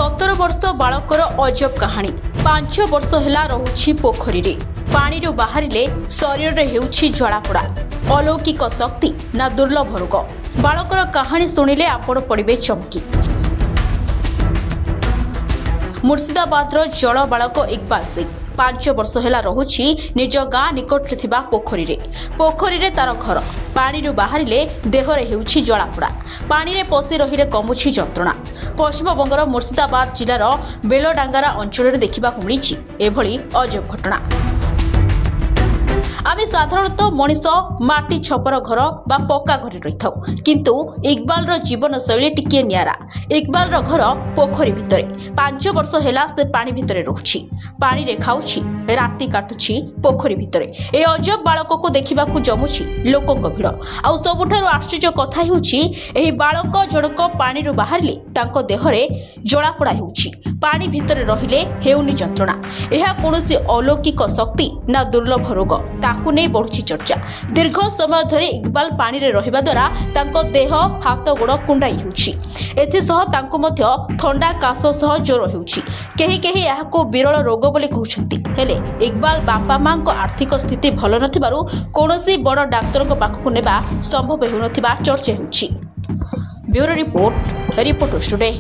17 वर्ष बालकर अजब कहानी 5 वर्ष है रोची पोखरी रे पानी बाहरिले शरीर में हेउछि ज्वालापोड़ा अलौकिक शक्ति ना दुर्लभ रोग बालकर कहानी शुणिले आपण पड़े चमकी। मुर्शिदाबाद जल बालक इकबाल सिंह 5 वर्ष है रोची निज गाँ निकट थिबा पोखरी रे तार घर पानी बाहरिले देहरे हेउछि ज्वालापोड़ा पानी रे पशि रहिले कमुछि जंत्रणा। पश्चिमबंगर मुर्शिदाबाद जिलार बेलडांगारा अंचल देखा मिली एभली अजब घटना। आमे साधारणतः मनीष माटी छपर घर बा पक्का घर रही था किंतु इकबाल जीवन शैली टिके नियारा। इकबाल घर पोखरी भितरे 5 वर्ष है से पानी भितरे रोची पानी रे खाऊची राति काटुची पोखरी भितरे। ए अजब बालक को देखा जमुची लोकों भिड़ आ सबुठारु आश्चर्य कथा हेउची एही बालक जनक पानी बाहरिले तांको देहरे जलापोड़ा हेउची पानी भितरे रहिले हेउनी जंत्रणा। एहा कोनोसी अलौकिक शक्ति ना दुर्लभ रोग ताकू नहीं बढ़ुची चर्चा। दीर्घ समय धरी इकबाल पानी रे रहिबा द्वारा तांको देह हाथ गोड़ कुंडाई हेउची एथिसह तांको मध्य थंडा काश सह ज्वर हेउची। केही केही एहाको विरल रोग बोली कहउछंती हेले इकबाल बापा मां को आर्थिक स्थिति भल नथिबारु कोनोसी बड़ डाक्टर को पाखकु नेबा संभव हेउनथिबा चर्चा हेउची। Bureau report today.